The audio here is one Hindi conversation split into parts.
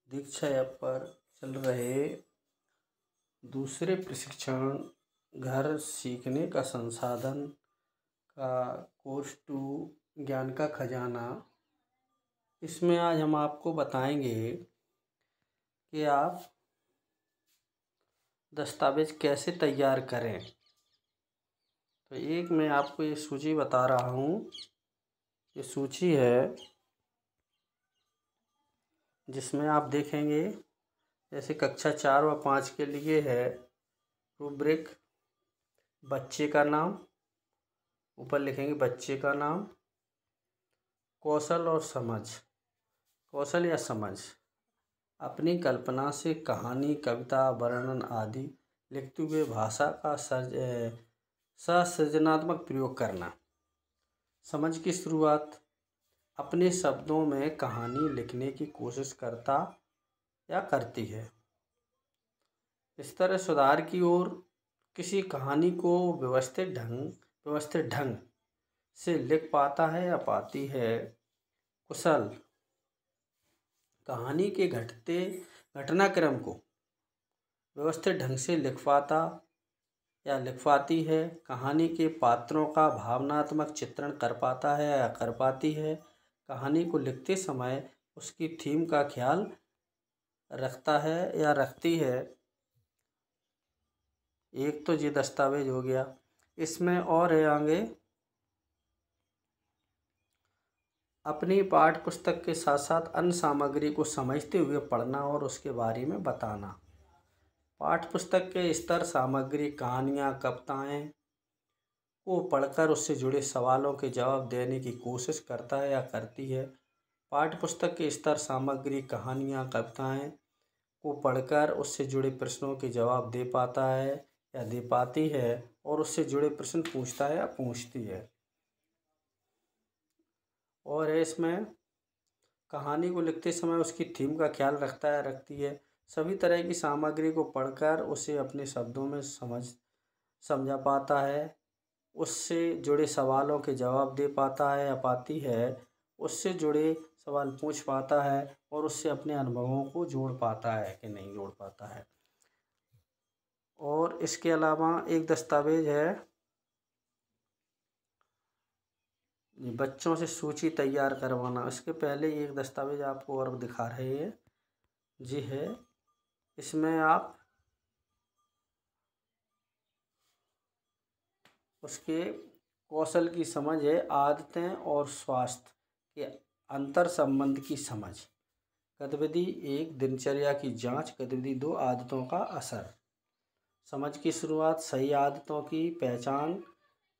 दीक्षा ऐप पर चल रहे दूसरे प्रशिक्षण घर सीखने का संसाधन का कोर्स 2 ज्ञान का खजाना। इसमें आज हम आपको बताएंगे कि आप दस्तावेज कैसे तैयार करें। तो एक मैं आपको ये सूची बता रहा हूँ। ये सूची है जिसमें आप देखेंगे जैसे कक्षा 4 व 5 के लिए है रूब्रिक, बच्चे का नाम, ऊपर लिखेंगे बच्चे का नाम, कौशल और समझ। कौशल या समझ, अपनी कल्पना से कहानी, कविता, वर्णन आदि लिखते हुए भाषा का सृजनात्मक प्रयोग करना। समझ की शुरुआत, अपने शब्दों में कहानी लिखने की कोशिश करता या करती है। इस तरह सुधार की ओर, किसी कहानी को व्यवस्थित ढंग से लिख पाता है या पाती है। कुशल, कहानी के घटनाक्रम को व्यवस्थित ढंग से लिख पाता या लिख पाती है। कहानी के पात्रों का भावनात्मक चित्रण कर पाता है या कर पाती है। कहानी को लिखते समय उसकी थीम का ख्याल रखता है या रखती है। एक तो ये दस्तावेज हो गया। इसमें और है आगे, अपनी पाठ्य पुस्तक के साथ साथ अन्य सामग्री को समझते हुए पढ़ना और उसके बारे में बताना। पाठ्य पुस्तक के स्तर सामग्री, कहानियाँ, कविताएँ को पढ़कर उससे जुड़े सवालों के जवाब देने की कोशिश करता है या करती है। पाठ्य पुस्तक के स्तर सामग्री, कहानियाँ, कविताएँ को पढ़कर उससे जुड़े प्रश्नों के जवाब दे पाता है या दे पाती है और उससे जुड़े प्रश्न पूछता है या पूछती है। और है इसमें, कहानी को लिखते समय उसकी थीम का ख्याल रखता है, रखती है। सभी तरह की सामग्री को पढ़कर उसे अपने शब्दों में समझा पाता है, उससे जुड़े सवालों के जवाब दे पाता है या पाती है, उससे जुड़े सवाल पूछ पाता है और उससे अपने अनुभवों को जोड़ पाता है कि नहीं जोड़ पाता है। और इसके अलावा एक दस्तावेज है बच्चों से सूची तैयार करवाना। इसके पहले एक दस्तावेज आपको और दिखा रहे हैं जी है। इसमें आप उसके कौशल की समझ है, आदतें और स्वास्थ्य के अंतर संबंध की समझ। गतिविधि 1 दिनचर्या की जांच। गतिविधि 2 आदतों का असर। समझ की शुरुआत, सही आदतों की पहचान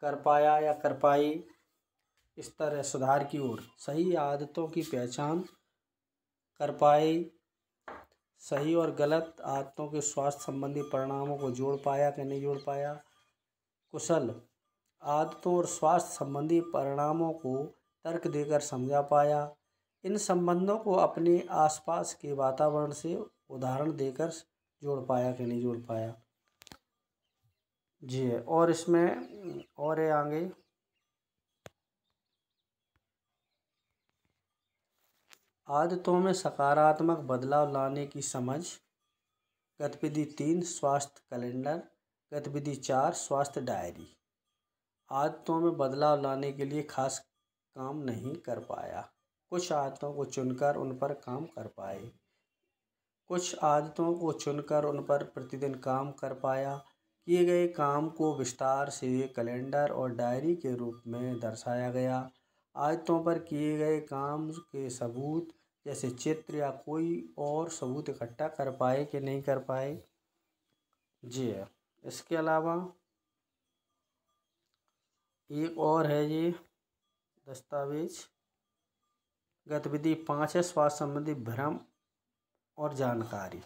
कर पाया या कर पाई। इस तरह सुधार की ओर, सही आदतों की पहचान कर पाई, सही और गलत आदतों के स्वास्थ्य संबंधी परिणामों को जोड़ पाया कि नहीं जोड़ पाया। कुशल, आदतों और स्वास्थ्य संबंधी परिणामों को तर्क देकर समझा पाया। इन संबंधों को अपने आसपास के वातावरण से उदाहरण देकर जोड़ पाया कि नहीं जोड़ पाया जी है। और इसमें और है आगे, आदतों में सकारात्मक बदलाव लाने की समझ। गतिविधि 3 स्वास्थ्य कैलेंडर। गतिविधि 4 स्वास्थ्य डायरी। आदतों में बदलाव लाने के लिए खास काम नहीं कर पाया। कुछ आदतों को चुनकर उन पर काम कर पाए। कुछ आदतों को चुनकर उन पर प्रतिदिन काम कर पाया। किए गए काम को विस्तार से कैलेंडर और डायरी के रूप में दर्शाया गया। आदतों पर किए गए काम के सबूत जैसे चित्र या कोई और सबूत इकट्ठा कर पाए कि नहीं कर पाए जी है। इसके अलावा एक और है ये दस्तावेज, गतिविधि 5 है स्वास्थ्य संबंधी भ्रम और जानकारी।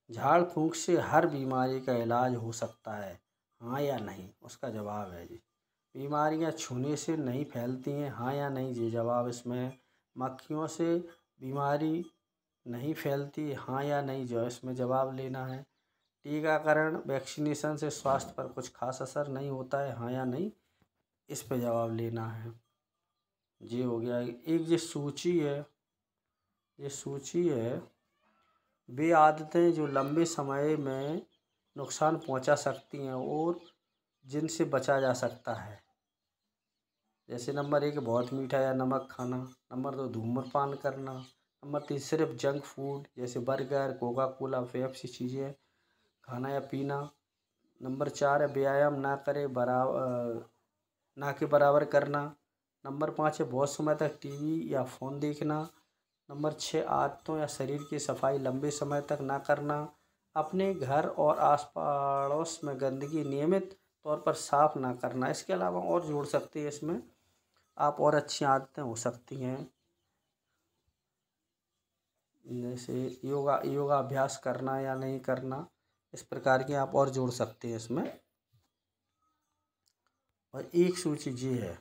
झाड़ फूंक से हर बीमारी का इलाज हो सकता है, हाँ या नहीं? उसका जवाब है जी। बीमारियां छूने से नहीं फैलती हैं, हाँ या नहीं? जी जवाब इसमें। मक्खियों से बीमारी नहीं फैलती, हाँ या नहीं? जो इसमें जवाब लेना है। टीकाकरण वैक्सीनेशन से स्वास्थ्य पर कुछ खास असर नहीं होता है, हाँ या नहीं? इस पे जवाब लेना है। जी हो गया। एक जो सूची है ये सूची है वे आदतें जो लंबे समय में नुकसान पहुंचा सकती हैं और जिनसे बचा जा सकता है। जैसे नंबर 1 बहुत मीठा या नमक खाना, नंबर 2 धूम्रपान करना, नंबर 3 सिर्फ जंक फूड जैसे बर्गर, कोका कोला, पेप्सी चीज़ें खाना या पीना, नंबर 4 है व्यायाम ना के बराबर करना, नंबर 5 है बहुत समय तक टीवी या फ़ोन देखना, नंबर 6 आदतों या शरीर की सफाई लंबे समय तक ना करना, अपने घर और आस पड़ोस में गंदगी नियमित तौर पर साफ ना करना। इसके अलावा और जोड़ सकते हैं इसमें आप और अच्छी आदतें हो सकती हैं, जैसे योगाभ्यास करना या नहीं करना, इस प्रकार की आप और जोड़ सकते हैं इसमें। और एक सूची ये है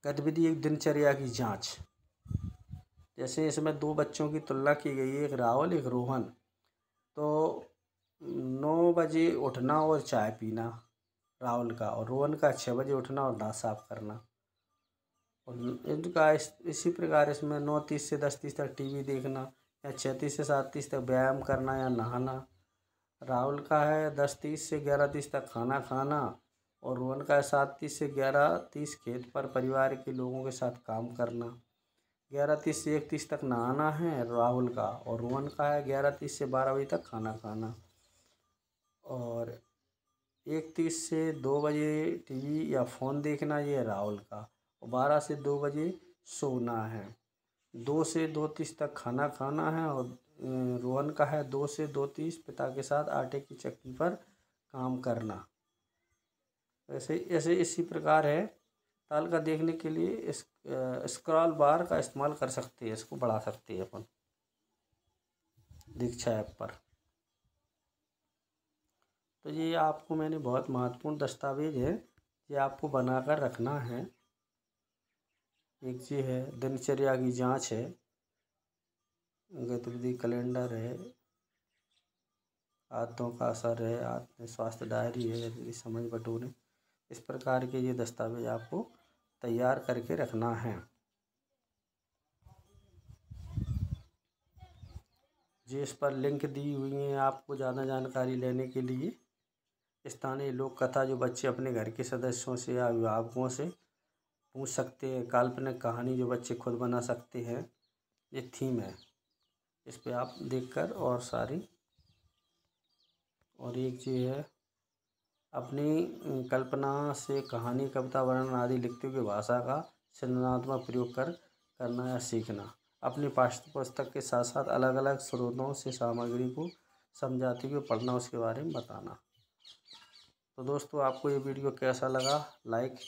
गतिविधि एक दिनचर्या की जांच। जैसे इसमें 2 बच्चों की तुलना की गई है, एक राहुल एक रोहन। तो 9 बजे उठना और चाय पीना राहुल का, और रोहन का 6 बजे उठना और दांत साफ करना। और इनका इसी प्रकार इसमें 9:30 से 10:30 तक टीवी देखना या 6:30 से 7:30 तक व्यायाम करना या नहाना। राहुल का है 10:30 से 11:30 तक खाना खाना, और रोहन का है 7:30 से 11:30 खेत पर परिवार के लोगों के साथ काम करना। 11:30 से 1:30 तक नहाना है राहुल का, और रोहन का है 11:30 से 12 बजे तक खाना खाना। और 1:30 से 2 बजे टीवी या फ़ोन देखना, ये है राहुल का। और 12 से 2 बजे सोना है। 2 से 2:30 तक खाना खाना है, और रोहन का है 2 से 2:30 पिता के साथ आटे की चक्की पर काम करना। ऐसे ऐसे इसी प्रकार है। तालिका देखने के लिए इस स्क्रॉल बार का इस्तेमाल कर सकते हैं, इसको बढ़ा सकते हैं अपन दीक्षा ऐप पर। तो ये आपको मैंने बहुत महत्वपूर्ण दस्तावेज है, ये आपको बनाकर रखना है। एक ये है दिनचर्या की जांच है, गतिविधि कैलेंडर है, आदतों का असर है, आत्म स्वास्थ्य डायरी है, गतिविधि समझ बटोरे। इस प्रकार के ये दस्तावेज आपको तैयार करके रखना है। जी इस पर लिंक दी हुई है आपको ज़्यादा जानकारी लेने के लिए। स्थानीय लोक कथा जो बच्चे अपने घर के सदस्यों से या अभिभावकों से पूछ सकते हैं, काल्पनिक कहानी जो बच्चे खुद बना सकते हैं, ये थीम है। इस पे आप देखकर और सारी। और एक चीज़ है अपनी कल्पना से कहानी, कविता, वर्णन आदि लिखते हुए भाषा का सृजनात्मक प्रयोग करना या सीखना। अपनी पाठ्य पुस्तक के साथ साथ अलग अलग स्रोतों से सामग्री को समझाते हुए पढ़ना, उसके बारे में बताना। तो दोस्तों आपको ये वीडियो कैसा लगा, लाइक